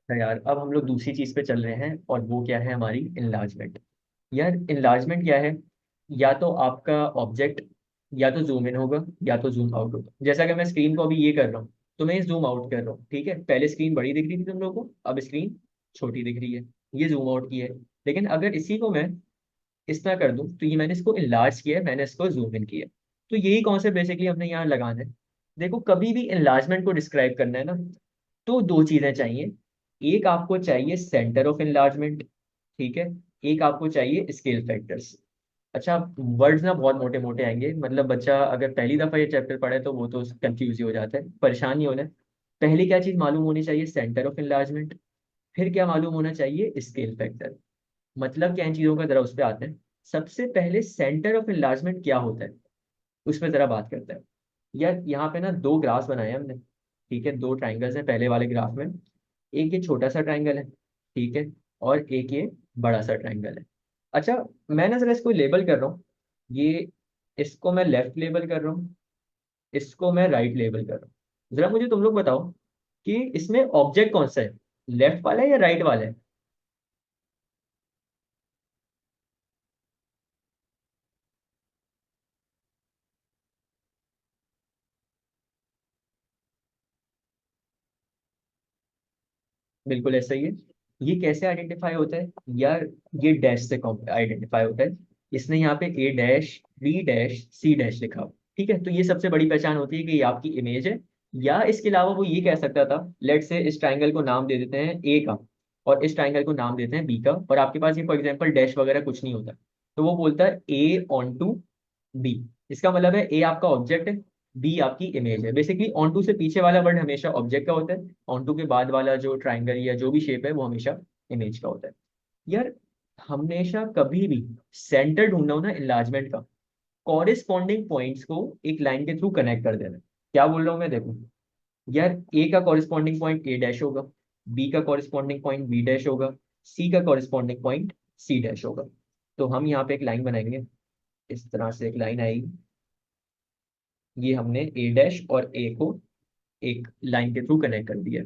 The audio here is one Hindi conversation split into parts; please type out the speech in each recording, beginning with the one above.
तो यार अब हम लोग दूसरी चीज पे चल रहे हैं, और वो क्या है, हमारी इनलार्जमेंट। यार इनलार्जमेंट क्या है? या तो आपका ऑब्जेक्ट या तो जूम इन होगा या तो जूम आउट होगा। जैसा कि मैं स्क्रीन को अभी ये कर रहा हूँ, तो मैं जूम आउट कर रहा हूँ, ठीक है। पहले स्क्रीन बड़ी दिख रही थी तुम लोगों को, अब स्क्रीन छोटी दिख रही है, ये जूम आउट की है। लेकिन अगर इसी को मैं इस तरह कर दूं, तो ये मैंने इसको इनलार्ज किया है, मैंने इसको जूम इन किया। तो यही कॉन्सेप्ट बेसिकली हमने यहाँ लगाना है। देखो, कभी भी इनलार्जमेंट को डिस्क्राइब करना है ना, तो दो चीजें चाहिए। एक आपको चाहिए सेंटर ऑफ इनलार्जमेंट, ठीक है। एक आपको चाहिए स्केल फैक्टर्स। अच्छा, वर्ड्स ना बहुत मोटे मोटे आएंगे, मतलब बच्चा अगर पहली दफा ये चैप्टर पढ़े तो वो तो कंफ्यूज ही हो जाता है, परेशान नहीं होना है। पहले क्या चीज मालूम होनी चाहिए? Centre of enlargement. फिर क्या मालूम होना चाहिए? Scale factor. मतलब क्या, इन चीजों का जरा उस पर आते हैं। सबसे पहले सेंटर ऑफ इनलार्जमेंट क्या होता है, उस पर जरा बात करते हैं। यार यहाँ पे ना दो ग्राफ्स बनाए हैं हमने, ठीक है। दो ट्राइंगल्स हैं पहले वाले ग्राफ में। एक ये छोटा सा ट्राइंगल है, ठीक है, और एक ये बड़ा सा ट्राइंगल है। अच्छा, मैं ना जरा इसको लेबल कर रहा हूँ। ये, इसको मैं लेफ्ट लेबल कर रहा हूँ, इसको मैं राइट लेबल कर रहा हूँ। जरा मुझे तुम लोग बताओ कि इसमें ऑब्जेक्ट कौन सा है, लेफ्ट वाला है या राइट वाला है? बिल्कुल ऐसा ही है। ये कैसे आइडेंटिफाई होता है यार? ये डैश से आइडेंटिफाई होता है। इसने यहाँ पे A dash B dash C dash लिखा हो, ठीक है। तो ये सबसे बड़ी पहचान होती है कि ये आपकी इमेज है। या इसके अलावा वो ये कह सकता था, लेट से इस ट्राइंगल को नाम दे देते हैं ए का, और इस ट्राइंगल को नाम देते हैं बी का, और आपके पास ये फॉर एग्जाम्पल डैश वगैरह कुछ नहीं होता, तो वो बोलता है ए ऑन टू बी। इसका मतलब है ए आपका ऑब्जेक्ट है, बी आपकी इमेज है। बेसिकली ऑन टू से पीछे वाला वर्ड हमेशा ऑब्जेक्ट का होता है, ऑन टू के बाद वाला जो ट्राइंगल या जो भी शेप है वो हमेशा इमेज का होता है। यार हमेशा कभी भी सेंटर ढूंढना हो ना इनलार्जमेंट का, कॉरेस्पॉन्डिंग पॉइंट्स को एक लाइन के थ्रू कनेक्ट कर देना। क्या बोल रहा हूँ मैं, देखो। यार ए का कॉरेस्पॉन्डिंग पॉइंट ए डैश होगा, बी का कॉरेस्पॉन्डिंग पॉइंट बी डैश होगा, सी का कॉरेस्पॉन्डिंग पॉइंट सी डैश होगा। तो हम यहाँ पे एक लाइन बनाएंगे, इस तरह से एक लाइन आएगी। ये हमने ए डैश और ए को एक लाइन के थ्रू कनेक्ट कर दिया।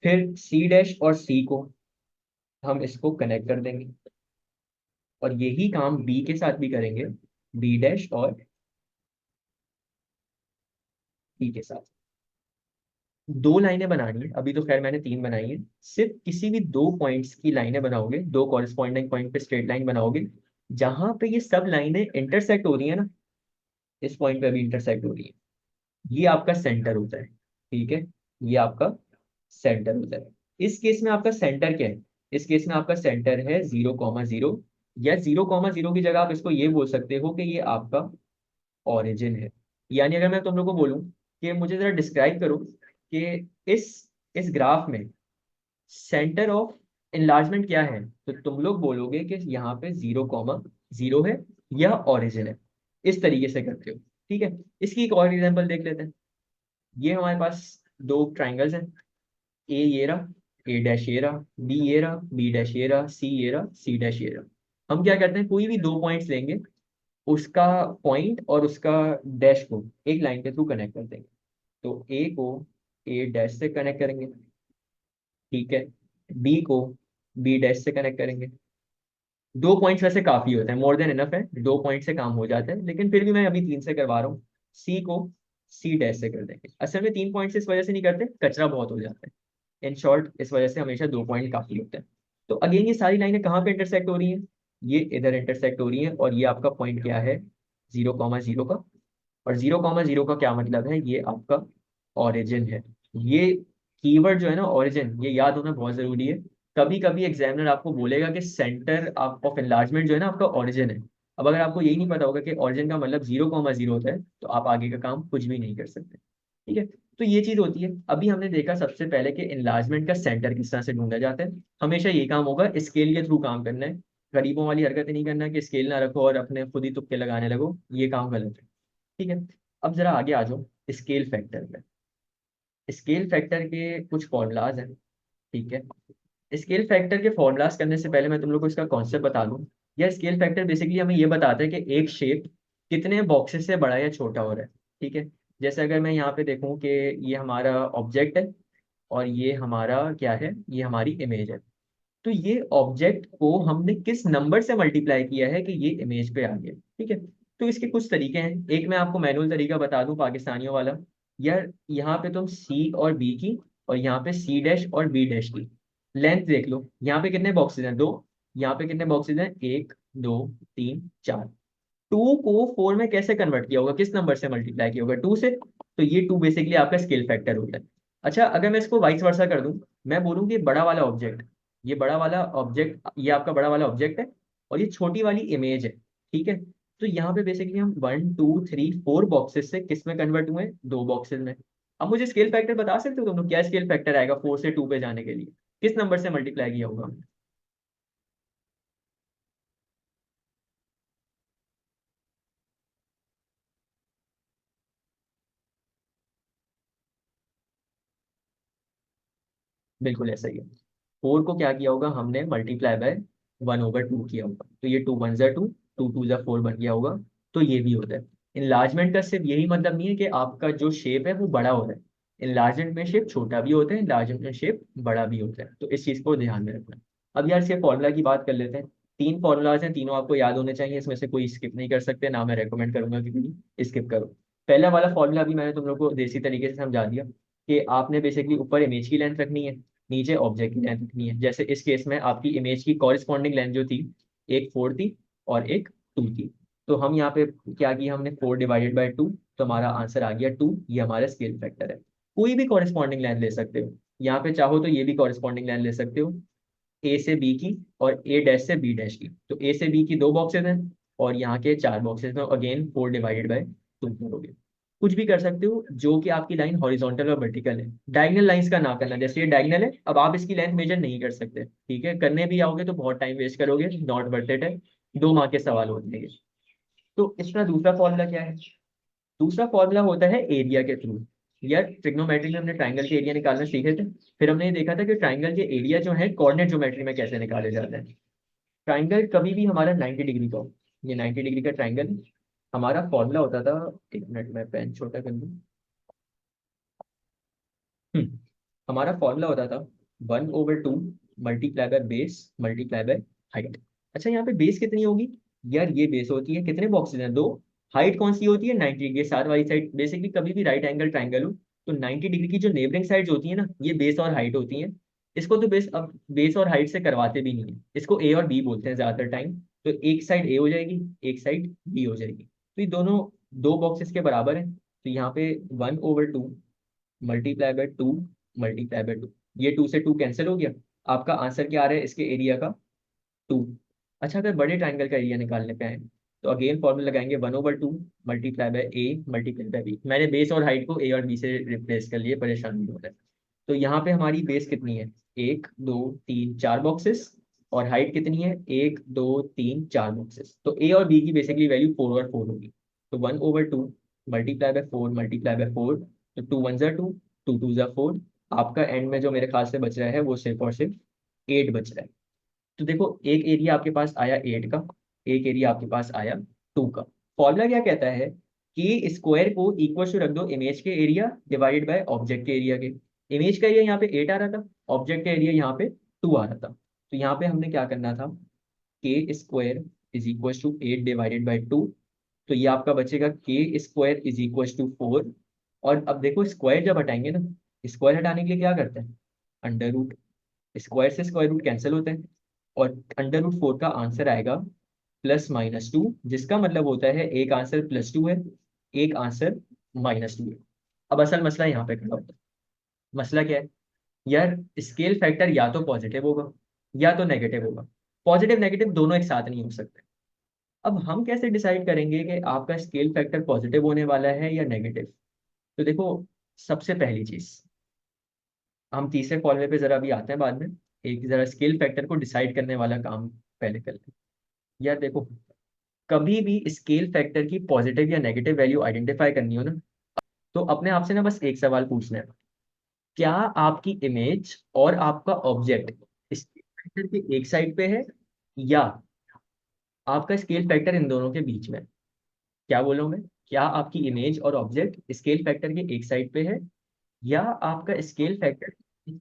फिर सी डैश और सी को हम इसको कनेक्ट कर देंगे, और यही काम बी के साथ भी करेंगे, बी डैश और ई के साथ। दो लाइनें बनानी है, अभी तो खैर मैंने तीन बनाई है। सिर्फ किसी भी दो पॉइंट्स की लाइनें बनाओगे, दो कॉरेस्पॉन्डिंग पॉइंट पे स्ट्रेट लाइन बनाओगे, जहां पे ये सब लाइनें इंटरसेक्ट हो रही है ना, इस पॉइंट पे भी इंटरसेक्ट हो रही है, ये आपका सेंटर होता है, ठीक है। ये आपका सेंटर होता है। इस केस में आपका सेंटर क्या है? इस केस में आपका सेंटर है 0,0, या 0,0 की जगह आप इसको ये बोल सकते हो कि ये आपका ओरिजिन है। यानी अगर मैं तुम लोग को बोलूं कि मुझे जरा डिस्क्राइब करो कि इस इस ग्राफ में सेंटर ऑफ इनलार्जमेंट क्या है, तो तुम लोग बोलोगे कि यहाँ पे 0,0 है, यह ओरिजिन है। इस तरीके से करते हो, ठीक है। इसकी एक और एग्जांपल देख लेते हैं। ये हमारे पास दो ट्राइंगल्स हैं, ए ये रहा, ए डैश ये रहा, बी ये रहा, बी डैश ये रहा, सी ये रहा, सी डैश ये रहा। हम क्या करते हैं, कोई भी दो पॉइंट्स लेंगे, उसका पॉइंट और उसका डैश को एक लाइन के थ्रू कनेक्ट कर देंगे। तो ए को ए डैश से कनेक्ट करेंगे, ठीक है। बी को बी डैश से कनेक्ट करेंगे। दो पॉइंट्स वैसे काफी होते हैं, मोर देन इनफ है, दो पॉइंट से काम हो जाता है, लेकिन फिर भी मैं अभी तीन से करवा रहा हूँ। सी को सी डैश से कर देंगे। असल में तीन पॉइंट से इस वजह से नहीं करते, कचरा बहुत हो जाता है। इन शॉर्ट, इस वजह से हमेशा दो पॉइंट काफी होते हैं। तो अगेन ये सारी लाइनें कहाँ पे इंटरसेक्ट हो रही हैं? ये इधर इंटरसेक्ट हो रही हैं, और ये आपका पॉइंट क्या है? 0,0 का। और 0,0 का क्या मतलब है? ये आपका ओरिजिन है। ये कीवर्ड जो है ना, ओरिजिन, ये याद होना बहुत जरूरी है। कभी कभी एग्जामिनर आपको बोलेगा कि सेंटर ऑफ एनलार्जमेंट जो है ना आपका ओरिजिन है। अब अगर आपको यही नहीं पता होगा कि ओरिजिन का मतलब 0,0 होता है, तो आप आगे का काम कुछ भी नहीं कर सकते, ठीक है। तो ये चीज होती है। अभी हमने देखा सबसे पहले कि एनलार्जमेंट का सेंटर किस तरह से ढूंढा जाता है। हमेशा ये काम होगा, स्केल के थ्रू काम करना है। गरीबों वाली हरकत नहीं करना है कि स्केल ना रखो और अपने खुद ही तुक्के लगाने लगो, ये काम गलत है, ठीक है। अब जरा आगे आ जाओ स्केल फैक्टर पे। स्केल फैक्टर के कुछ फॉर्मूलाज हैं, ठीक है। स्केल फैक्टर के फॉर्मूलाज करने से पहले मैं तुम लोग को इसका कॉन्सेप्ट बता दूं। यह स्केल फैक्टर बेसिकली हमें ये बताता है कि एक शेप कितने बॉक्सेस से बड़ा या छोटा हो रहा है, ठीक है। जैसे अगर मैं यहाँ पे देखूं कि ये हमारा ऑब्जेक्ट है, और ये हमारा क्या है, ये हमारी इमेज है। तो ये ऑब्जेक्ट को हमने किस नंबर से मल्टीप्लाई किया है कि ये इमेज पे आ गया, ठीक है। तो इसके कुछ तरीके हैं, एक मैं आपको मैनुअल तरीका बता दूं पाकिस्तानियों वाला। यार यहाँ पे तुम सी और बी की, और यहाँ पे सी डैश और बी डैश की लेंथ देख लो। यहाँ पे कितने बॉक्सेस हैं, दो। यहाँ पे कितने बॉक्सेस हैं, एक, दो, तीन, चार। टू को फोर में कैसे कन्वर्ट किया होगा, किस नंबर से मल्टीप्लाई किया होगा, टू से। तो ये टू बेसिकली आपका स्केल फैक्टर होता है। अच्छा, अगर मैं इसको वाइस वर्सा कर दूं, मैं बोलूँ कि बड़ा वाला ऑब्जेक्ट, ये बड़ा वाला ऑब्जेक्ट, ये आपका बड़ा वाला ऑब्जेक्ट है, और ये छोटी वाली इमेज है, ठीक है। तो यहाँ पे बेसिकली हम one two three four boxes से किस में कन्वर्ट हुए, दो बॉक्सेस में। अब मुझे स्केल फैक्टर बता सकते हो तुम लोग, क्या स्केल फैक्टर आएगा फोर से टू पे जाने के लिए, किस नंबर से मल्टीप्लाई किया होगा। बिल्कुल ऐसा ही है। फोर को क्या किया होगा हमने, multiply by one over two किया होगा, तो ये टू वन जा टू, टू टू जा फोर बन गया होगा। तो ये भी होता है। इनलार्जमेंट का सिर्फ यही मतलब नहीं है कि आपका जो शेप है वो बड़ा हो रहा है। इनलार्जमेंट में शेप छोटा भी होता है, इनलार्जमेंट में शेप बड़ा भी होता है, तो इस चीज को ध्यान में रखना। अब यार इसके फॉर्मूला की बात कर लेते हैं। तीन फॉर्मूलाज हैं, तीनों आपको याद होने चाहिए, इसमें से कोई स्किप नहीं कर सकते, ना मैं रेकमेंड करूंगा कि कोई स्किप करो। पहला वाला फॉर्मूला भी मैंने तुम लोग को देसी तरीके से समझा दिया, कि आपने बेसिकली ऊपर इमेज की लेंथ रखनी है, नीचे ऑब्जेक्ट की लेंथ रखनी है। जैसे इस केस में आपकी इमेज की कॉरिस्पॉन्डिंग लेंथ जो थी, एक फोर थी और एक टू थी। तो हम यहाँ पे क्या किया हमने, फोर डिवाइडेड बाई टू, तो हमारा आंसर आ गया टू। ये हमारा स्केल फैक्टर है। कोई भी कॉरिस्पॉन्डिंग लेंथ ले सकते हो, यहाँ पे चाहो तो ये भी कॉरिस्पॉन्डिंग लेंथ ले सकते हो, ए से बी की और ए डैश से बी डैश की। तो ए से बी की दो बॉक्सेस हैं, और यहाँ के चार बॉक्सेस में again four divided by two करोगे। कुछ भी कर सकते हो जो कि आपकी लाइन हॉरिजॉन्टल और वर्टिकल है। डायगनल लाइंस का ना करना, जैसे ये डायगनल है, अब आप इसकी लेंथ मेजर नहीं कर सकते, ठीक है। करने भी आओगे तो बहुत टाइम वेस्ट करोगे, नॉट वर्थ इट है। दो मार्क के सवाल होते हैं ये। तो इसका दूसरा फॉर्मूला क्या है, दूसरा फॉर्मूला होता है एरिया के थ्रू। यार ट्रिग्नोमेट्री में हमने ट्राइंगल के एरिया निकालना सीखे थे, फिर हमने ये देखा था कि ट्राइंगल के एरिया जो है कोऑर्डिनेट ज्योमेट्री में कैसे निकाले जाते हैं। ट्राइंगल कभी भी हमारा 90 डिग्री का हो, ये 90 डिग्री का ट्राइंगल है। हमारा फॉर्मूला होता था, एक मिनट में पेन छोटा कर लूँ। हम्म, हमारा फॉर्मूला होता था one over two multiply by base multiply by height. अच्छा यहाँ पे बेस कितनी होगी, यार ये बेस होती है, कितने बॉक्सेस हैं, दो। हाइट कौन सी होती है, 90 डिग्री साथ वाली साइड। बेसिकली कभी भी राइट एंगल ट्राइंगल हो तो 90 डिग्री की जो नेबरिंग साइड्स होती है ना, ये बेस और हाइट होती हैं। इसको तो बेस, अब बेस और हाइट से करवाते भी नहीं है, इसको ए और बी बोलते हैं ज्यादातर टाइम। तो एक साइड ए हो जाएगी, एक साइड बी हो जाएगी, तो ये दोनों दो बॉक्सेस के बराबर है। तो यहाँ पे one over two multiply by two multiply by two, ये टू से टू कैंसिल हो गया। आपका आंसर क्या आ रहा है इसके एरिया का, टू। अच्छा, अगर बड़े ट्राइंगल का एरिया निकालने पे आए तो अगेन फॉर्मूला लगाएंगे one over two multiply by A multiply by B. मैंने बेस और हाइट को ए और बी से रिप्लेस कर लिए, परेशान नहीं हो रहा है। तो यहाँ पे हमारी बेस कितनी है, एक दो तीन चार बॉक्सेस, और हाइट कितनी है, एक दो तीन चार बॉक्सेस। तो ए और बी की बेसिकली वैल्यू फोर और फोर होगी। तो one over two multiply by four multiply by four, तो टू वन जा टू, टू टू जा फोर। आपका एंड में जो मेरे ख्याल से बच रहा है वो सिर्फ और सिर्फ एट बच रहा है। तो देखो, एक एरिया आपके पास आया एट का, एक एरिया आपके पास आया टू का। फॉर्मूला क्या कहता है कि स्क्वायर को इक्वल टू रख दो इमेज के एरिया डिवाइडेड बाय ऑब्जेक्ट के एरिया के। इमेज का एरिया यहाँ पे एट आ रहा था, ऑब्जेक्ट का एरिया यहाँ पे टू आ रहा था। तो यहाँ पे हमने क्या करना था, K square is equal to eight divided by two. तो ये आपका बचेगा K square is equal to four. और अब देखो स्क्वायर जब हटाएंगे ना, स्क्वायर हटाने के लिए क्या करते हैं, अंडर रूट। स्क्वायर से स्क्वायर रूट कैंसिल होते हैं, और अंडर रूट फोर का आंसर आएगा प्लस माइनस टू, जिसका मतलब होता है एक आंसर प्लस टू है, एक आंसर माइनस टू है। अब असल मसला यहाँ पे खड़ा होता है। मसला क्या है, यार स्केल फैक्टर या तो पॉजिटिव होगा या तो नेगेटिव होगा। पॉजिटिव नेगेटिव दोनों एक साथ नहीं हो सकते। अब हम कैसे डिसाइड करेंगे कि आपका स्केल फैक्टर पॉजिटिव होने वाला है या नेगेटिव। तो देखो, सबसे पहली चीज, हम तीसरे फॉर्मूले पे जरा अभी आते हैं बाद में। एक जरा स्केल फैक्टर को डिसाइड करने वाला काम पहले कर लें। यार देखो, कभी भी स्केल फैक्टर की पॉजिटिव या नेगेटिव वैल्यू आइडेंटिफाई करनी हो ना, तो अपने आप से ना बस एक सवाल पूछना है, क्या आपकी इमेज और आपका ऑब्जेक्ट स्केल फैक्टर के एक साइड पे है, या आपका स्केल फैक्टर इन दोनों के बीच में है? क्या बोलूं मैं, क्या आपकी इमेज और ऑब्जेक्ट स्केल फैक्टर के एक साइड पे है, या आपका स्केल फैक्टर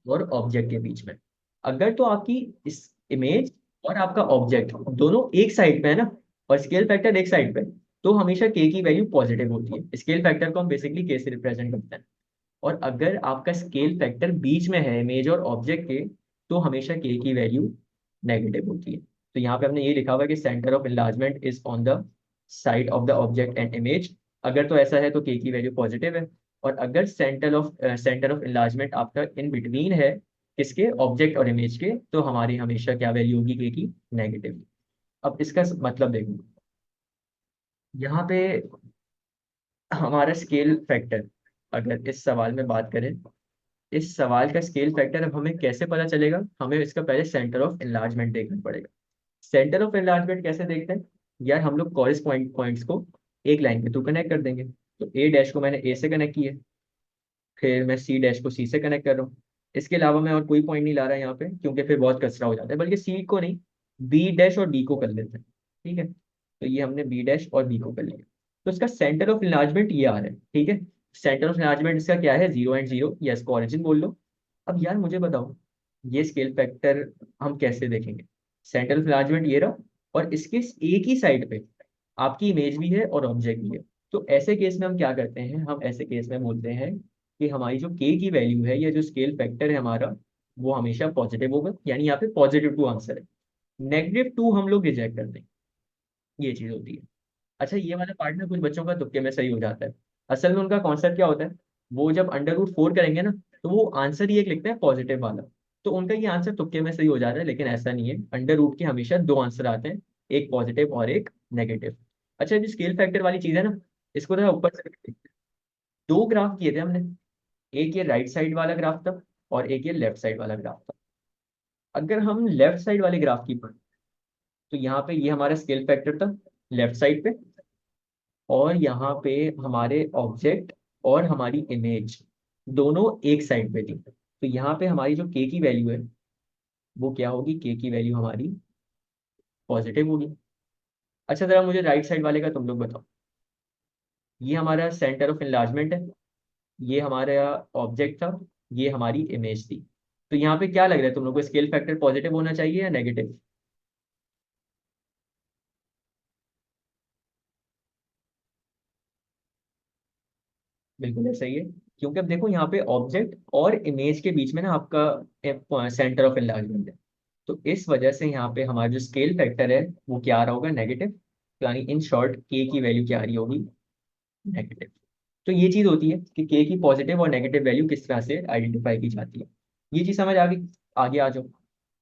और ऑब्जेक्ट के बीच में। अगर तो आपकी इस इमेज और आपका ऑब्जेक्ट दोनों एक साइड पे है ना, और स्केल फैक्टर एक साइड पे, तो हमेशा के की वैल्यू पॉजिटिव होती है। स्केल फैक्टर को हम बेसिकली के से रिप्रेजेंट करते हैं। और अगर आपका स्केल फैक्टर बीच में है इमेज और ऑब्जेक्ट के, तो हमेशा के की वैल्यू नेगेटिव होती है। तो यहाँ पे हमने ये लिखा हुआ है कि centre of enlargement is on the side of the object and image. अगर तो ऐसा है तो के की वैल्यू पॉजिटिव है। और अगर सेंटर ऑफ इनलार्जमेंट आपका इन बिटवीन है किसके, ऑब्जेक्ट और इमेज के, तो हमारी हमेशा क्या वैल्यू होगी के की, नेगेटिव। अब इसका मतलब देखो, यहाँ पे हमारा स्केल फैक्टर, अगर इस सवाल में बात करें, इस सवाल का स्केल फैक्टर अब हमें कैसे पता चलेगा, हमें इसका पहले सेंटर ऑफ एनलार्जमेंट देखना पड़ेगा। सेंटर ऑफ एनलार्जमेंट कैसे देखते हैं, यार हम लोग कॉरेस्पॉन्डिंग पॉइंट्स को एक लाइन के थ्रू कनेक्ट कर देंगे। तो ए डैश को मैंने ए से कनेक्ट किया, फिर मैं सी डैश को सी से कनेक्ट कर रहा हूँ। इसके अलावा मैं और कोई पॉइंट नहीं ला रहा यहाँ पे, क्योंकि फिर बहुत कचरा हो जाता है, बल्कि सी को नहीं, बी डैश और डी को कर लेते हैं। ठीक है, तो ये हमने बी डैश और बी को कर लिया। तो इसका सेंटर ऑफ इनलार्जमेंट ये आ रहा है। ठीक है, सेंटर ऑफ इनलार्जमेंट इसका क्या है, 0 एंड 0, या इसको ऑरिजिन बोल लो। अब यार मुझे बताओ, ये स्केल फैक्टर हम कैसे देखेंगे। सेंटर ऑफ इनलार्जमेंट ये रहा, और इसके एक ही साइड पे आपकी इमेज भी है और ऑब्जेक्ट भी है। तो ऐसे केस में हम क्या करते हैं, हम ऐसे केस में बोलते हैं कि हमारी जो के की वैल्यू है, या जो स्केल फैक्टर है हमारा, वो हमेशा पॉजिटिव होगा। यानी यहाँ पे पॉजिटिव टू आंसर है, नेगेटिव टू हम लोग रिजेक्ट कर देंगे। ये चीज होती है। अच्छा, ये वाला पार्ट ना कुछ बच्चों का तुक्के में सही हो जाता है। असल में उनका कॉन्सेप्ट क्या होता है, वो जब अंडर रूट 4 करेंगे ना, तो वो आंसर ही एक लिखते हैं पॉजिटिव वाला। तो उनका ये आंसर तुक्के में सही हो जाता है, लेकिन ऐसा नहीं है। अंडर रूट के हमेशा दो आंसर आते हैं, एक पॉजिटिव और एक नेगेटिव। अच्छा, जो स्केल फैक्टर वाली चीज है ना, इसको थोड़ा ऊपर से दो ग्राफ किए थे हमने। एक ये राइट साइड वाला ग्राफ था, और एक ये लेफ्ट साइड वाला ग्राफ था। अगर हम लेफ्ट साइड वाले ग्राफ की बात, तो यहाँ पे ये हमारा स्केल फैक्टर था लेफ्ट साइड पे, और यहाँ पे हमारे ऑब्जेक्ट और हमारी इमेज दोनों एक साइड पे थी। तो यहाँ पे हमारी जो के की वैल्यू है, वो क्या होगी, के की वैल्यू हमारी पॉजिटिव होगी। अच्छा, जरा मुझे राइट साइड वाले का तुम लोग बताओ। ये हमारा सेंटर ऑफ इनलार्जमेंट है, ये हमारा ऑब्जेक्ट था, ये हमारी इमेज थी। तो यहाँ पे क्या लग रहा है तुम लोग को, स्केल फैक्टर पॉजिटिव होना चाहिए या नेगेटिव। बिल्कुल ऐसा ही है, क्योंकि अब देखो यहाँ पे ऑब्जेक्ट और इमेज के बीच में ना आपका सेंटर ऑफ एनलार्जमेंट है। तो इस वजह से यहाँ पे हमारा जो स्केल फैक्टर है, वो क्या आ रहा होगा, नेगेटिव। यानी इन शॉर्ट के की वैल्यू क्या आ रही होगी, नेगेटिव। तो ये चीज होती है कि के की पॉजिटिव और नेगेटिव वैल्यू किस तरह से आइडेंटिफाई की जाती है। ये चीज समझ आ गई। आगे आ जाओ।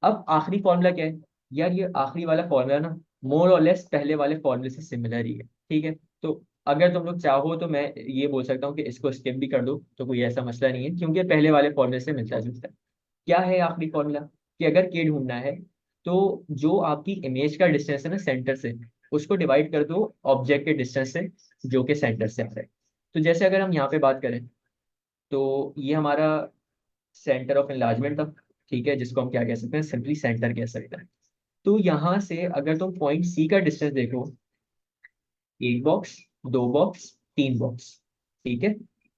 अब आखिरी फॉर्मूला क्या है, यार ये आखिरी वाला फॉर्मूला ना मोर और लेस पहले वाले फॉर्मूले से सिमिलर ही है। ठीक है, तो अगर तुम लोग चाहो तो मैं ये बोल सकता हूँ कि इसको स्किप भी कर दो, तो कोई ऐसा मसला नहीं है, क्योंकि ये पहले वाले फॉर्मूले से मिलता जुलता है। क्या है आखिरी फॉर्मूला, कि अगर के ढूंढना है, तो जो आपकी इमेज का डिस्टेंस है ना सेंटर से, उसको डिवाइड कर दो ऑब्जेक्ट के डिस्टेंस से, जो कि सेंटर से आ रहा है। तो जैसे अगर हम यहाँ पे बात करें, तो ये हमारा सेंटर ऑफ एनलार्जमेंट था। ठीक है, जिसको हम क्या कह सकते हैं, सिंपली सेंटर कह सकते हैं। तो यहाँ से अगर तुम पॉइंट सी का डिस्टेंस देखो, एक बॉक्स, दो बॉक्स, तीन बॉक्स। ठीक है,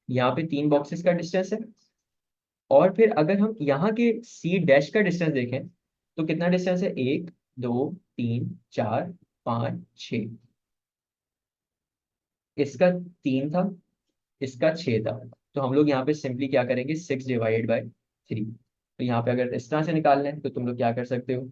यहाँ पे तीन बॉक्सेस का डिस्टेंस है। और फिर अगर हम यहाँ के सी डैश का डिस्टेंस देखें, तो कितना डिस्टेंस है, एक, दो, तीन, चार, पाँच, छ। इसका तीन था, इसका छः था। तो हम लोग यहाँ पे सिंपली क्या करेंगे, 6/3। तो यहाँ पे अगर इस तरह से निकालना है, तो तुम लोग क्या कर सकते हो,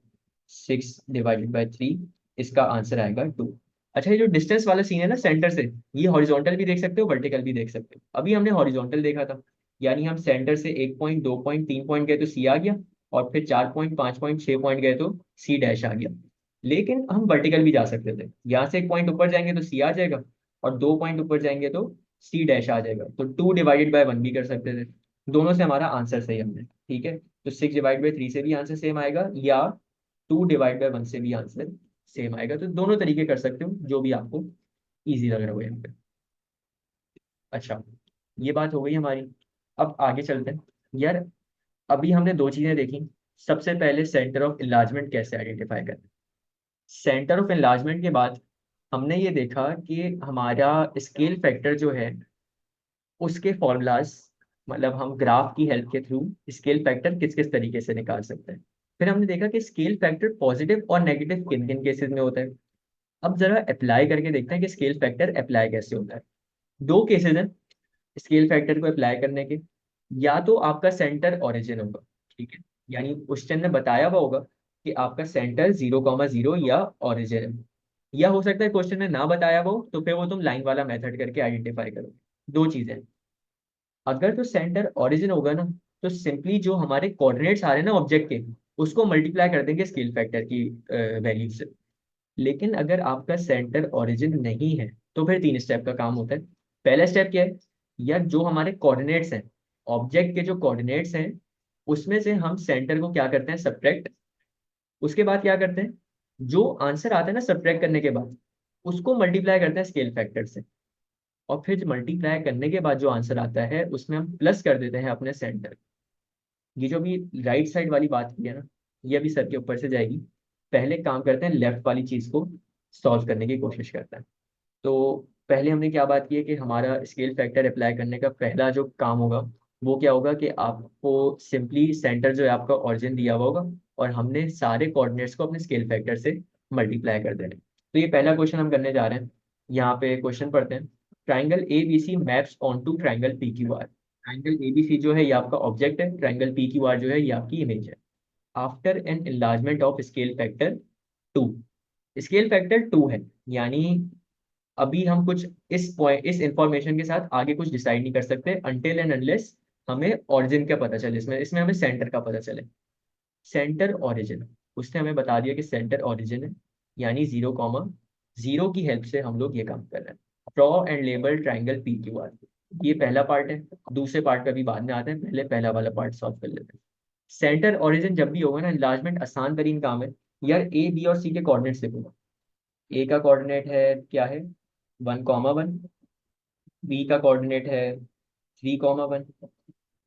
6/3, इसका आंसर आएगा 2। अच्छा, ये जो डिस्टेंस वाला सीन है ना सेंटर से, ये हॉरिजॉन्टल भी देख सकते हो, वर्टिकल भी देख सकते हो। अभी हमने हॉरिजॉन्टल देखा था, यानी हम सेंटर से 1 पॉइंट, 2 पॉइंट, 3 पॉइंट गए तो सी आ गया, और फिर 4 पॉइंट, 5 पॉइंट, 6 पॉइंट गए तो सी डैश आ गया। लेकिन हम वर्टिकल भी जा सकते थे, यहाँ से एक पॉइंट ऊपर जाएंगे तो सी आ जाएगा, और 2 पॉइंट ऊपर जाएंगे तो सी डैश आ जाएगा। तो 2/1 भी कर सकते थे। दोनों से हमारा आंसर सही हमने। ठीक है, तो 6/3 से भी आंसर सेम आएगा, या 2/1 से भी आंसर सेम आएगा। तो दोनों तरीके कर सकते हो, जो भी आपको इजी लग रहा हो यहाँ पे। अच्छा, ये बात हो गई हमारी। अब आगे चलते हैं। यार, अभी हमने दो चीजें देखी। सबसे पहले सेंटर ऑफ इनलार्जमेंट कैसे आइडेंटिफाई करें। सेंटर ऑफ इनलार्जमेंट के बाद हमने ये देखा कि हमारा स्केल फैक्टर जो है, उसके फॉर्मूलाज मतलब हम ग्राफ की हेल्प के थ्रू स्केल फैक्टर किस किस तरीके से निकाल सकते हैं। फिर हमने देखा कि स्केल फैक्टर पॉजिटिव और नेगेटिव किन किन केसेस में होता है। अब जरा अप्लाई करके देखते हैं कि स्केल फैक्टर अप्लाई कैसे होता है। दो केसेस हैं स्केल फैक्टर को अप्लाई करने के। या तो आपका सेंटर ओरिजिन होगा, ठीक है, यानी क्वेश्चन ने बताया हुआ होगा कि आपका सेंटर 0,0 या ओरिजिन है। या हो सकता है क्वेश्चन ने ना बताया हो तो फिर वो तुम लाइन वाला मेथड करके आइडेंटिफाई करो। दो चीजें, अगर तो सेंटर ओरिजिन होगा ना, तो सिंपली जो हमारे कोऑर्डिनेट्स आ रहे हैं ना ऑब्जेक्ट के, उसको मल्टीप्लाई कर देंगे स्केल फैक्टर की वैल्यू से। लेकिन अगर आपका सेंटर ओरिजिन नहीं है तो फिर तीन स्टेप का काम होता है। पहला स्टेप क्या है, या जो हमारे कोऑर्डिनेट्स हैं, ऑब्जेक्ट के जो कोऑर्डिनेट्स हैं, उसमें से हम सेंटर को क्या करते हैं, सब्ट्रैक्ट। उसके बाद क्या करते हैं, जो आंसर आता है ना सब्ट्रैक्ट करने के बाद, उसको मल्टीप्लाई करते हैं स्केल फैक्टर से। और फिर मल्टीप्लाई करने के बाद जो आंसर आता है उसमें हम प्लस कर देते हैं अपने सेंटर। ये जो भी राइट साइड वाली बात की है ना, ये अभी सर के ऊपर से जाएगी। पहले काम करते हैं लेफ्ट वाली चीज को सॉल्व करने की कोशिश करते हैं। तो पहले हमने क्या बात की है कि हमारा स्केल फैक्टर अप्लाई करने का पहला जो काम होगा वो क्या होगा कि आपको सिंपली सेंटर जो है आपका ओरिजिन दिया हुआ होगा, और हमने सारे कोऑर्डिनेट्स को अपने स्केल फैक्टर से मल्टीप्लाई कर देना है। तो ये पहला क्वेश्चन हम करने जा रहे हैं। यहाँ पे क्वेश्चन पढ़ते हैं। Triangle A B C maps on to triangle P Q R. Triangle A B C जो है ये आपका ऑब्जेक्ट है, ट्राइंगल पी क्यू आर जो है ये आपकी इमेज है। After an enlargement of scale factor 2। Scale factor 2 है, यानी अभी हम कुछ इस पॉइंट इस इंफॉर्मेशन के साथ आगे कुछ डिसाइड नहीं कर सकते अनटिल एंड अनलेस हमें ओरिजिन का पता चले, इसमें इसमें हमें सेंटर का पता चले। सेंटर ओरिजिन, उसने हमें बता दिया कि सेंटर ओरिजिन है, यानी 0,0 की हेल्प से हम लोग ये काम कर रहे हैं। Draw and label triangle P Q are, ये पहला पार्ट है। दूसरे पार्ट का भी बाद में आते हैं, पहले पहला वाला पार्ट सॉल्व कर लेते हैं। सेंटर ओरिजिन जब भी होगा ना, इन्लार्जमेंट आसान तरीन काम है। यार ए बी और सी के कोऑर्डिनेट्स देखो। ए का कोऑर्डिनेट है क्या है, 1,1। बी का कोऑर्डिनेट है 3,1।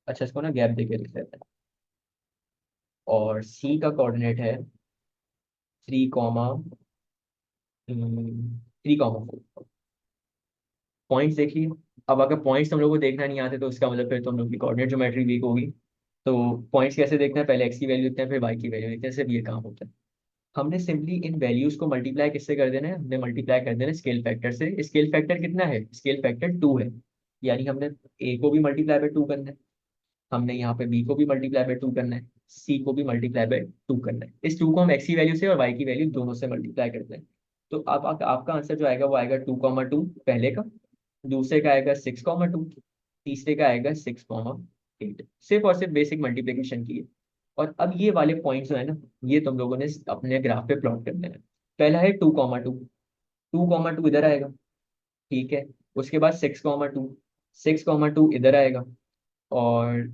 अच्छा इसको ना गैप देके लिख लेते हैं। और सी का कोऑर्डिनेट है 3,4। पॉइंट्स देख लिए। अब अगर पॉइंट्स हम लोग को देखना नहीं आते तो उसका मतलब फिर तो हम लोग की कोऑर्डिनेट ज्योमेट्री वीक होगी। तो पॉइंट्स कैसे देखना है, पहले एक्स की वैल्यू देखते हैं फिर वाई की वैल्यू देखते हैं, सिर्फ ये काम होता है। हमने सिंपली इन वैल्यूज को मल्टीप्लाई किससे कर देना है, हमने मल्टीप्लाई कर देना स्केल फैक्टर से। स्केल फैक्टर कितना है, स्केल फैक्टर 2 है, यानी हमने ए को भी मल्टीप्लाई बाय 2 करना है, हमने यहाँ पे बी को भी मल्टीप्लाई बाय 2 करना है, सी को भी मल्टीप्लाई बाय 2 करना है। इस 2 को हम एक्स की वैल्यू से और वाई की वैल्यू दोनों से मल्टीप्लाई करते हैं। तो अब आपका आंसर जो आएगा वो आएगा 2,2 पहले का, दूसरे का आएगा 6,2, तीसरे का आएगा 6,8। सिर्फ और सिर्फ बेसिक मल्टीप्लीकेशन की है। और अब ये वाले पॉइंट्स जो है ना, ये तुम लोगों ने अपने ग्राफ पे प्लॉट करने हैं। पहला है 2,2, 2,2 इधर आएगा, ठीक है। उसके बाद 6,2, 6,2 इधर आएगा। और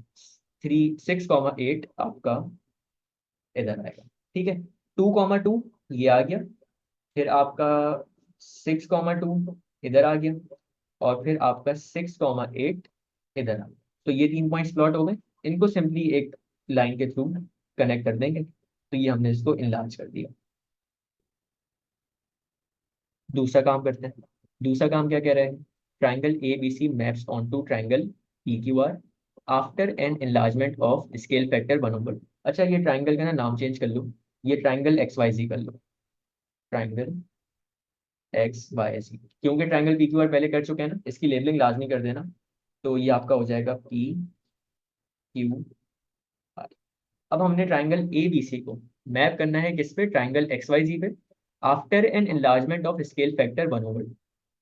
6,8 आपका इधर आएगा, ठीक है। 2,2 ये आ गया, फिर आपका 6,2 इधर आ गया, और फिर आपका 6,8 इधर आ गया। तो ये 3 पॉइंट्स प्लॉट हो गए। इनको सिंपली एक लाइन के थ्रू कनेक्ट कर देंगे, तो ये हमने इसको इनलार्ज कर दिया। दूसरा काम करते हैं। दूसरा काम क्या कह रहे हैं, triangle A B C maps on to triangle P Q R after an enlargement of scale factor 1/2। अच्छा ये ट्राइंगल का ना नाम चेंज कर लो, ये ट्राइंगल एक्स वाई जी कर लो। ट्राइंगल एक्स वाई जी, क्योंकि ट्राइंगल पी क्यू आर पहले कर चुके हैं ना, इसकी लेबलिंग लाजमी कर देना। तो ये आपका हो जाएगा पी क्यू आर। अब हमने ट्राइंगल ए बी सी को मैप करना है किस पे, ट्राइंगल एक्स वाई जी पे। After an enlargement of scale factor 1/2।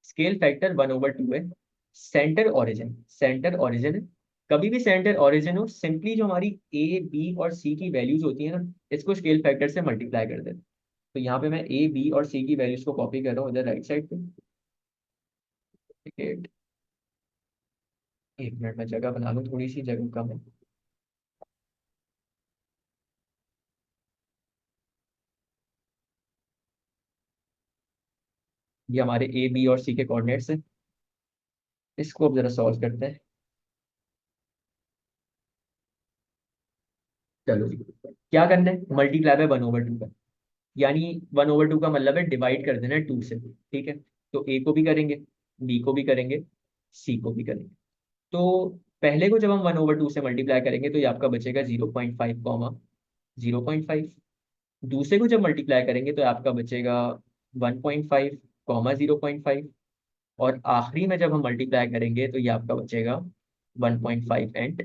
Scale factor 1/2 है। सेंटर ओरिजिन, सेंटर ओरिजिन है। कभी भी सेंटर ओरिजिन हो, सिंपली जो हमारी ए बी और सी की वैल्यूज होती है ना, इसको स्केल फैक्टर से मल्टीप्लाई कर देते हैं। तो यहाँ पे मैं ए बी और सी की वैल्यूज को कॉपी कर रहा हूँ इधर राइट साइड पे। एक एक मिनट में जगह बना लूँ, थोड़ी सी जगह कम है। ये हमारे ए बी और सी के कोऑर्डिनेट्स हैं। इसको अब जरा सॉल्व करते हैं। चलो जी, क्या करना है, मल्टीप्लाई बाय 1/2 का, यानी 1/2 का मतलब है डिवाइड कर देना है 2 से, ठीक है। तो ए को भी करेंगे, बी को भी करेंगे, सी को भी करेंगे। तो पहले को जब हम 1/2 से मल्टीप्लाई करेंगे तो ये आपका बचेगा 0.5 कॉमा 0.5। दूसरे को जब मल्टीप्लाई करेंगे तो आपका बचेगा 1.5 कॉमा 0.5। और आखिरी में जब हम मल्टीप्लाई करेंगे तो ये आपका बचेगा 1.5 एंड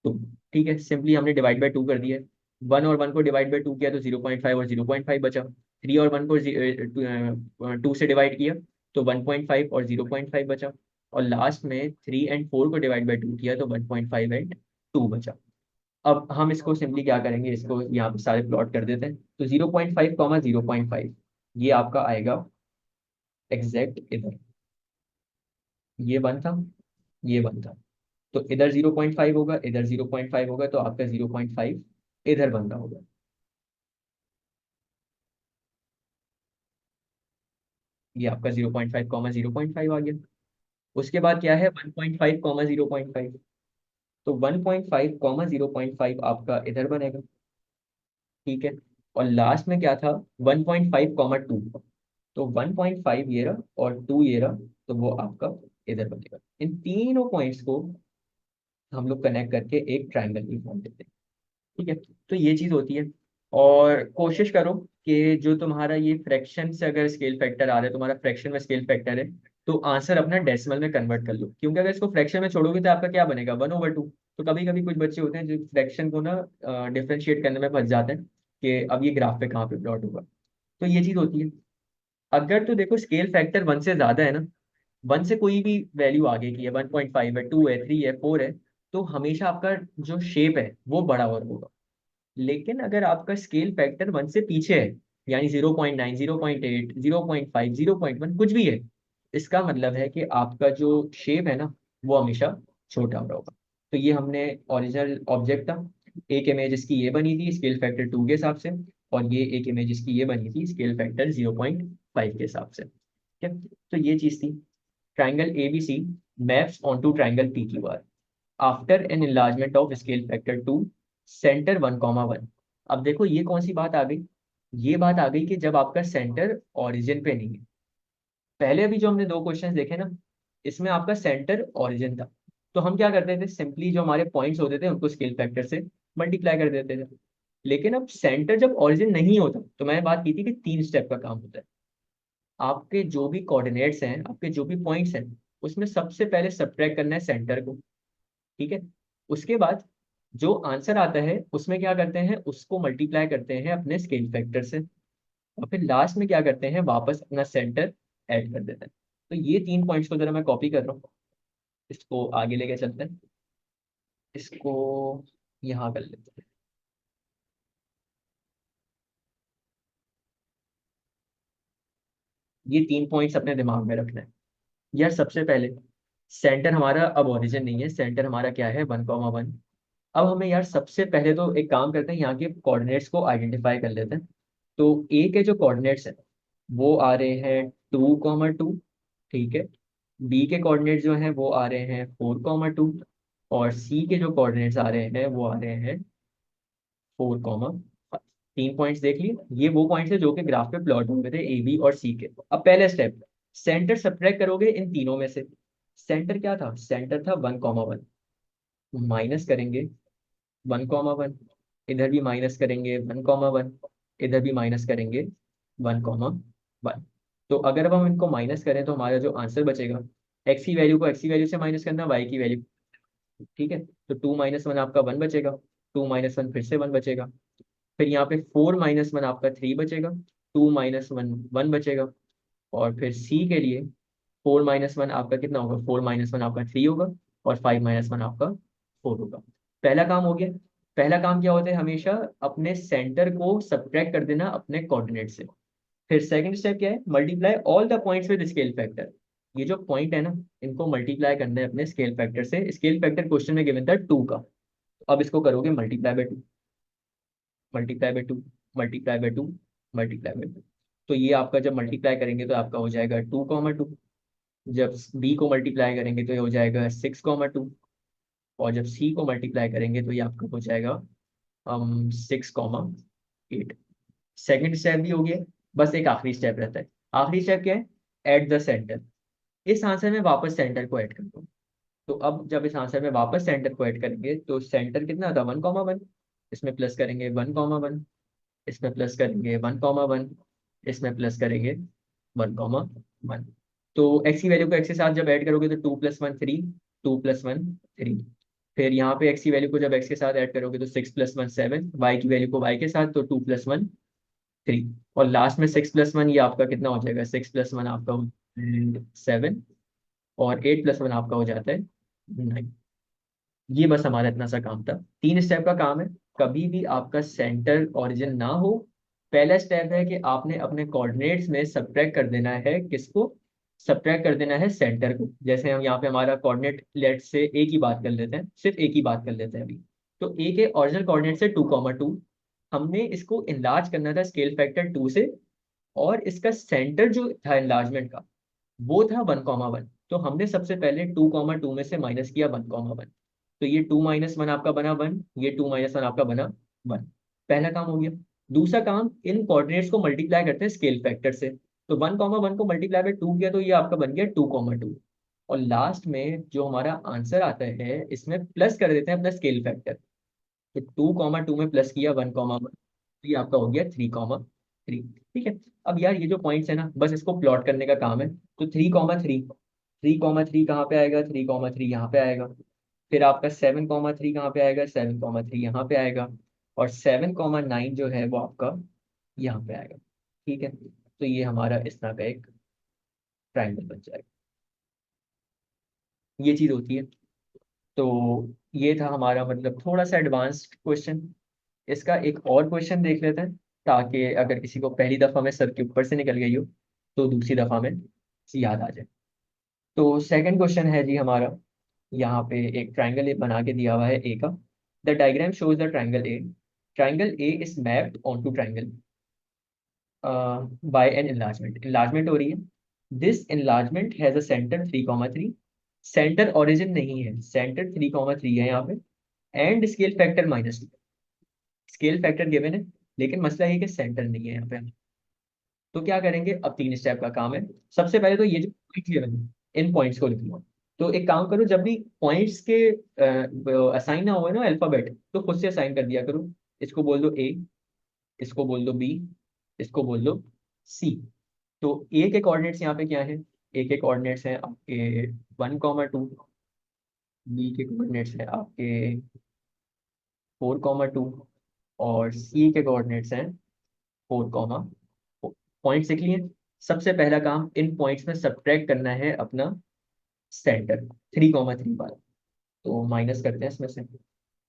2। ठीक है, सिंपली हमने डिवाइड बाय 2 कर दिया। 1 और 1 को डिवाइड बाय 2 किया तो 0.5 और 0.5 बचा। 3 और 1 को 2 से डिवाइड किया तो 1.5 और 0.5 बचा। और लास्ट में 3 और 4 को डिवाइड बाय 2 किया तो 1.5 एंड 2 बचा। अब हम इसको सिंपली क्या करेंगे, इसको यहाँ पे सारे प्लॉट कर देते हैं। तो 0.5 कॉमा 0.5 ये आपका आएगा एग्जैक्ट इधर। ये वन था, ये वन था। तो इधर 0.5 होगा, इधर 0.5 होगा, तो आपका 0.5 इधर बन रहा होगा। ये आपका 0.5 कॉमा 0.5 आ गया। उसके बाद क्या है, 1.5 कॉमा 0.5। तो 1.5 कॉमा 0.5 आपका इधर बनेगा। ठीक है। और लास्ट में क्या था, 1.5 कॉमा 2। तो 1.5 ये रहा और 2 ये रहा, तो वो आपका इधर बनेगा। इन तीनों पॉइंट्स को हम लोग कनेक्ट करके एक ट्रायंगल भी फॉर्म देते हैं। ठीक है, तो ये चीज होती है। और कोशिश करो कि जो तुम्हारा ये फ्रैक्शन से अगर स्केल फैक्टर आ रहा है, तुम्हारा फ्रैक्शन में स्केल फैक्टर है, तो आंसर अपना डेसिमल में कन्वर्ट कर लो। क्योंकि अगर इसको फ्रैक्शन में छोड़ोगे तो आपका क्या बनेगा, 1/2। तो कभी कभी कुछ बच्चे होते हैं जो फ्रैक्शन को ना डिफरेंशिएट करने में फंस जाते हैं कि अब ये ग्राफ पे कहाँ पे प्लॉट होगा। तो ये चीज होती है। अगर तो देखो स्केल फैक्टर 1 से ज्यादा है ना, 1 से कोई भी वैल्यू आगे की है, 1.5 है, 2 है, 3 है, 4 है, तो हमेशा आपका जो शेप है वो बड़ा और होगा। लेकिन अगर आपका स्केल फैक्टर 1 से पीछे है, यानी 0.9, 0.8, 0.5, 0.1 कुछ भी है, इसका मतलब है कि आपका जो शेप है ना वो हमेशा छोटा हो रहा होगा। तो ये हमने ओरिजिनल ऑब्जेक्ट था, एक इमेज इसकी ये बनी थी स्केल फैक्टर 2 के हिसाब से, और ये एक इमेज इसकी ये बनी थी स्केल फैक्टर 0.5 के हिसाब से। ठीक है, तो ये चीज थी। Triangle ABC maps onto triangle PQR after an enlargement of scale factor 2 centre 1,1। अब देखो ये कौन सी बात आ गई, ये बात आ गई कि जब आपका सेंटर ओरिजिन पे नहीं है। पहले अभी जो हमने दो क्वेश्चंस देखे ना, इसमें आपका सेंटर ओरिजिन था। तो हम क्या करते थे, सिंपली जो हमारे पॉइंट्स होते थे उनको स्केल फैक्टर से मल्टीप्लाई कर देते थे। लेकिन अब सेंटर जब ओरिजिन नहीं होता, तो मैंने बात की थी कि 3 स्टेप का काम होता है। आपके जो भी कोऑर्डिनेट्स हैं, आपके जो भी पॉइंट्स हैं, उसमें सबसे पहले सब्ट्रैक्ट करना है सेंटर को। ठीक है। उसके बाद जो आंसर आता है उसमें क्या करते हैं, उसको मल्टीप्लाई करते हैं अपने स्केल फैक्टर से। और फिर लास्ट में क्या करते हैं, वापस अपना सेंटर ऐड कर देते हैं। तो ये 3 पॉइंट्स को जरा मैं कॉपी कर रहा हूँ, इसको आगे लेके चलते हैं। इसको यहाँ कर लेते हैं। ये 3 पॉइंट्स अपने दिमाग में रखना है। यार सबसे पहले सेंटर हमारा अब ओरिजिन नहीं है, सेंटर हमारा क्या है, 1,1। अब हमें यार सबसे पहले तो एक काम करते हैं, यहाँ के कोऑर्डिनेट्स को आइडेंटिफाई कर लेते हैं। तो ए के जो कोऑर्डिनेट्स हैं वो आ रहे हैं 2,2। ठीक है। बी के कोऑर्डिनेट्स जो हैं वो आ रहे हैं 4,2। और सी के जो कोऑर्डिनेट्स आ रहे हैं वो आ रहे हैं 4,5। 3 पॉइंट्स देख लिए, ये वो पॉइंट्स है जो कि ग्राफ पे प्लॉट हुए थे AB और C के। अब पहले स्टेप, सेंटर सब्ट्रैक्ट करोगे इन तीनों में से। सेंटर क्या था, सेंटर था 1,1। माइनस करेंगे 1,1, इधर भी माइनस करेंगे 1,1, इधर भी माइनस करेंगे 1,1। तो अगर अब हम इनको माइनस करें तो हमारा जो आंसर बचेगा, एक्स की वैल्यू को एक्स की वैल्यू से माइनस करना, वाई की वैल्यू। ठीक है। तो 2 - 1 आपका 1 बचेगा, 2 - 1 फिर से 1 बचेगा। फिर यहाँ पे 4 - 1 आपका 3 बचेगा, 2 - 1 1 बचेगा। और फिर सी के लिए 4 - 1 आपका कितना होगा, 4 - 1 आपका 3 होगा। और 5 - 1 आपका 4 होगा। पहला काम हो गया। पहला काम क्या होता है, हमेशा अपने सेंटर को सब्ट्रैक्ट कर देना अपने कोऑर्डिनेट से। फिर सेकंड स्टेप क्या है, multiply all the points with scale factor. ये जो पॉइंट है ना, इनको मल्टीप्लाई करना है अपने स्केल फैक्टर से। स्केल फैक्टर क्वेश्चन में गिवन था 2 का। अब इसको करोगे multiply by 2, multiply by 2, multiply by 2, multiply by 2। तो ये आपका जब मल्टीप्लाई करेंगे तो आपका हो जाएगा 2,2। जब बी को मल्टीप्लाई करेंगे तो ये हो जाएगा 6,2। और जब सी को मल्टीप्लाई करेंगे तो ये आपका हो जाएगा 6,8। सेकेंड स्टेप भी हो गया। बस एक आखिरी स्टेप रहता है। आखिरी स्टेप क्या है, एट द सेंटर। इस आंसर में वापस सेंटर को ऐड कर दो। तो अब जब इस आंसर में वापस सेंटर को ऐड करेंगे तो सेंटर कितना था 1,1, इसमें प्लस करेंगे 1,1, इसमें प्लस करेंगे 1,1, इसमें प्लस करेंगे 1,1। तो एक्स की वैल्यू को एक्स के साथ जब ऐड करोगे तो 2+1 3, 2+1 3। फिर यहाँ पे एक्स की वैल्यू को जब एक्स के साथ ऐड करोगे तो 6+1 7, वाई की वैल्यू को वाई के साथ तो 2+1 3। और लास्ट में 6+1 ये आपका कितना हो जाएगा, 6+1 आपका 7, और 8+1 आपका हो जाता है 9। ये बस हमारा इतना सा काम था, 3 स्टेप का काम है। कभी भी आपका सेंटर ओरिजिन ना हो, पहला स्टेप है कि आपने अपने कोऑर्डिनेट्स में सब्ट्रैक्ट कर देना है, किसको सब्ट्रैक्ट कर देना है, सेंटर को। जैसे हम यहाँ पे हमारा कोऑर्डिनेट लेट से ए की बात कर लेते हैं, सिर्फ ए की बात कर लेते हैं अभी। तो ए के ओरिजिनल कोऑर्डिनेट से 2,2, हमने इसको इनलार्ज करना था स्केल फैक्टर 2 से, और इसका सेंटर जो था इनलार्जमेंट का वो था 1,1। तो हमने सबसे पहले 2,2 में से माइनस किया 1,1। तो ये 2 - 1 आपका बना 1, ये 2 - 1 आपका बना 1। पहला काम हो गया। दूसरा काम, इन कोऑर्डिनेट्स को मल्टीप्लाई करते हैं स्केल फैक्टर से। तो 1,1 को मल्टीप्लाई बाय 2 किया तो ये आपका बन गया 2,2। और लास्ट में जो हमारा आंसर आता है इसमें प्लस कर देते हैं अपना स्केल फैक्टर। तो 2,2 में प्लस किया 1,1, तो ये आपका हो गया 3,3। ठीक है। अब यार ये जो पॉइंट्स है ना, बस इसको प्लॉट करने का काम है। तो 3,3, 3,3 कहाँ पे आएगा, 3,3 यहाँ पे आएगा। फिर आपका 7,3 कहाँ पे आएगा, 7,3 यहाँ पे आएगा। और 7,9 जो है वो आपका यहाँ पे आएगा। ठीक है, तो ये हमारा इस तरह का एक ट्राइंगल बन जाएगा। ये चीज होती है। तो ये था हमारा मतलब थोड़ा सा एडवांस्ड क्वेश्चन। इसका एक और क्वेश्चन देख लेते हैं, ताकि अगर किसी को पहली दफा में सर के ऊपर से निकल गई हो तो दूसरी दफा में याद आ जाए। तो सेकंड क्वेश्चन है जी हमारा, यहाँ पे एक ट्राइंगल बना के दिया हुआ है ए का। The diagram shows the triangle A, triangle A is mapped on triangle by an enlargement, enlargement हो रही है। This enlargement has a centre 3,3, centre origin नहीं है, सेंटर 3,3 है यहाँ पे, and scale factor -2। Scale factor given है, लेकिन मसला ये है कि सेंटर नहीं है यहाँ पे। तो क्या करेंगे, अब 3 स्टेप का काम है। सबसे पहले तो ये जो पॉइंट गिवन है इन पॉइंट्स को लिख लो। तो एक काम करो, जब भी पॉइंट्स के असाइन ना हुए ना अल्फाबेट, तो खुद से असाइन कर दिया करो। इसको बोल दो ए, इसको बोल दो बी, इसको बोल दो सी। तो ए के कोऑर्डिनेट्स यहाँ पे क्या है, ए के कोऑर्डिनेट्स हैं आपके 1,2, बी के कोऑर्डिनेट्स है आपके 4,2, और सी के कोऑर्डिनेट्स हैं 4,4। पॉइंट्स लिख लिए। सबसे पहला काम, इन पॉइंट्स में सब्ट्रैक्ट करना है अपना सेंटर 3,3 वाला। तो माइनस करते हैं इसमें से,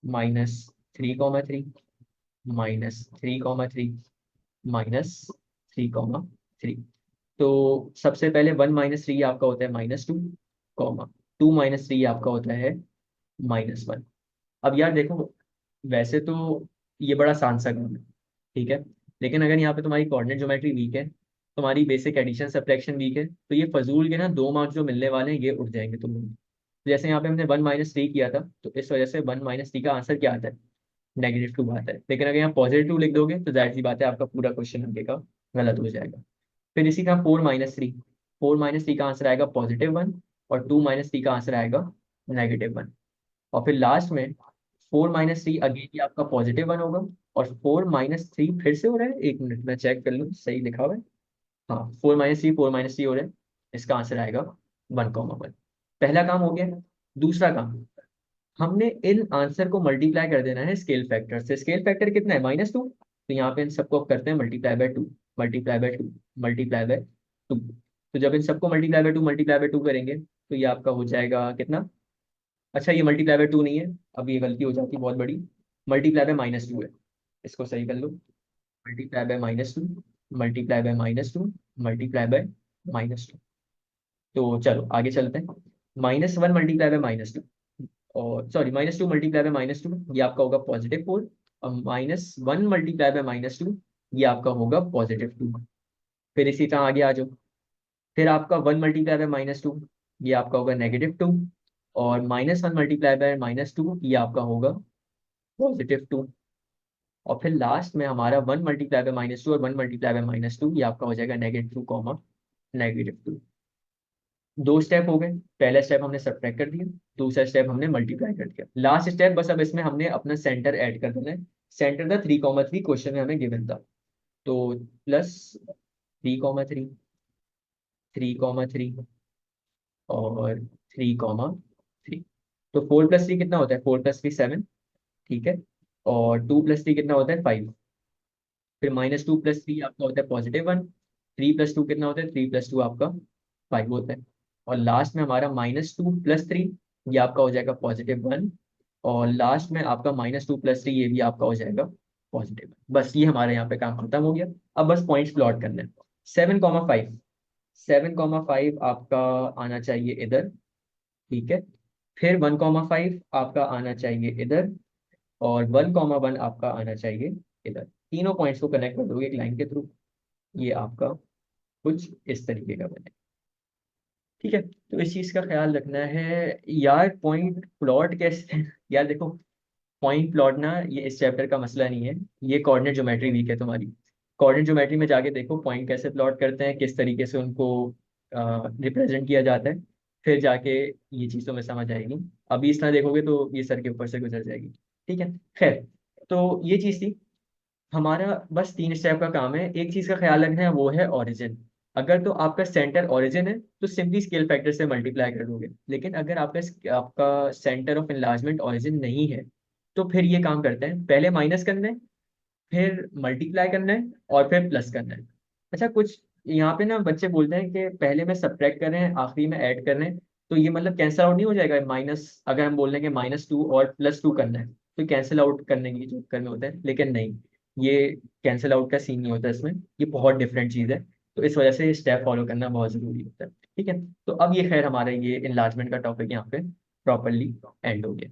-3,3, -3,3, -3,3। तो सबसे पहले 1 - 3 आपका होता है -2, 2 - 3 आपका होता है -1। अब यार देखो, वैसे तो ये बड़ा आसान सा काम है, ठीक है। लेकिन अगर यहाँ पे तुम्हारी कोऑर्डिनेट ज्योमेट्री वीक है, तुम्हारी बेसिक एडिशन सब्ट्रैक्शन वीक है, तो ये फजूल के ना 2 मार्क्स जो मिलने वाले हैं ये उठ जाएंगे तुम लोग। जैसे यहाँ पे हमने 1 - 3 किया था, तो इस वजह से 1 - 3 का आंसर क्या आता है, -2 आता है। लेकिन अगर यहाँ +2 लिख दोगे तो जाहिर सी बात है आपका पूरा क्वेश्चन आगे का गलत हो जाएगा। फिर इसी तरह 4 - 3, 4 - 3 का आंसर आएगा +1, और 2 - 3 का आंसर आएगा -1। और फिर लास्ट में 4 - 3 अगेन ये आपका +1 होगा। और 4 - 3 फिर से हो रहा है, 1 मिनट में चेक कर लूँ सही लिखा हुआ है। हाँ, 4 - 3, 4 - 3 हो रहा है। इसका आंसर आएगा 1,1। पहला काम हो गया। दूसरा काम, हमने इन आंसर को मल्टीप्लाई कर देना है स्केल फैक्टर से। स्केल फैक्टर कितना है, -2। तो यहाँ पे इन सबको करते हैं multiply by 2, multiply by 2, multiply by 2। तो जब इन सबको मल्टीप्लाई बाय 2 करेंगे तो ये आपका हो जाएगा कितना, अच्छा ये मल्टीप्लाई बाय 2 नहीं है, अब ये गलती हो जाती है बहुत बड़ी, मल्टीप्लाई बाय -2 है। इसको सही कर लो, multiply by -2, multiply by -2, multiply by -2। तो चलो आगे चलते हैं। -1 मल्टीप्लाई बाय -2, और सॉरी -2 मल्टीप्लाई बाय -2, ये आपका होगा +4। और -1 मल्टीप्लाई बाय -2, ये आपका होगा +2। फिर इसी तरह आगे आ जाओ। फिर आपका 1 मल्टीप्लाई बाय -2, ये आपका होगा -2। और -1 मल्टीप्लाई बाय -2, ये आपका होगा +2। और फिर लास्ट में हमारा 1 मल्टीप्लाई बाय -2 और 1 मल्टीप्लाई बाय -2, ये आपका हो जाएगा -2, -2। दो स्टेप हो गए। पहला स्टेप हमने सब्ट्रैक्ट कर दिया, दूसरा स्टेप हमने मल्टीप्लाई कर दिया, लास्ट स्टेप बस अब इसमें हमने अपना सेंटर ऐड कर देना है। सेंटर था 3,3, क्वेश्चन में हमें गिवन था। तो प्लस 3,3, 3,3 और 3,3। तो 4 + 3 कितना होता है? 4 + 3 7, ठीक है। और 2 + 3 कितना होता है? 5। फिर -2 + 3 आपका होता है +1। 3 + 2 कितना होता है? 3 + 2 आपका 5 होता है। और लास्ट में हमारा -2 + 3, ये आपका हो जाएगा +1। और लास्ट में आपका -2 + 3, ये भी आपका हो जाएगा +1। बस ये हमारे यहाँ पे काम खत्म हो गया। अब बस पॉइंट्स प्लॉट करने हैं। 7,5, 7,5 आपका आना चाहिए इधर, ठीक है। फिर 1,5 आपका आना चाहिए इधर, और 1,1 आपका आना चाहिए इधर। तीनों पॉइंट्स को कनेक्ट कर दोगे एक लाइन के थ्रू, ये आपका कुछ इस तरीके का बने। ठीक है, तो इस चीज का ख्याल रखना है। यार पॉइंट प्लॉट कैसे यार देखो, पॉइंट प्लॉट ना ये इस चैप्टर का मसला नहीं है। ये कोऑर्डिनेट ज्योमेट्री वीक है तुम्हारी। कोऑर्डिनेट ज्योमेट्री में जाके देखो पॉइंट कैसे प्लॉट करते हैं, किस तरीके से उनको रिप्रेजेंट किया जाता है, फिर जाके ये चीज़ तुम्हें समझ आएगी। अभी इस तरह देखोगे तो ये सर के ऊपर से गुजर जाएगी। ठीक है, खैर। तो ये चीज़ थी। हमारा बस 3 स्टेप का काम है। एक चीज का ख्याल रखना है, वो है ओरिजिन। अगर तो आपका सेंटर ओरिजिन है तो सिंपली स्केल फैक्टर से मल्टीप्लाई कर दोगे। लेकिन अगर आपका आपका सेंटर ऑफ इनलार्जमेंट ओरिजिन नहीं है, तो फिर ये काम करते हैं, पहले माइनस करना है, फिर मल्टीप्लाई करना है, और फिर प्लस करना है। अच्छा, कुछ यहाँ पे ना बच्चे बोलते हैं कि पहले में सब्ट्रैक्ट कर रहे हैं, आखिरी में ऐड कर रहे हैं, तो ये मतलब कैंसिल आउट नहीं हो जाएगा? माइनस, अगर हम बोल रहे हैं कि -2 और +2 करना है, तो कैंसिल आउट करने की चक्कर में होता है, लेकिन नहीं, ये कैंसिल आउट का सीन नहीं होता इसमें। ये बहुत डिफरेंट चीज़ है। तो इस वजह से स्टेप फॉलो करना बहुत ज़रूरी होता है। ठीक है, तो अब ये खैर हमारा ये इनलार्जमेंट का टॉपिक यहाँ पे प्रॉपरली एंड हो गया।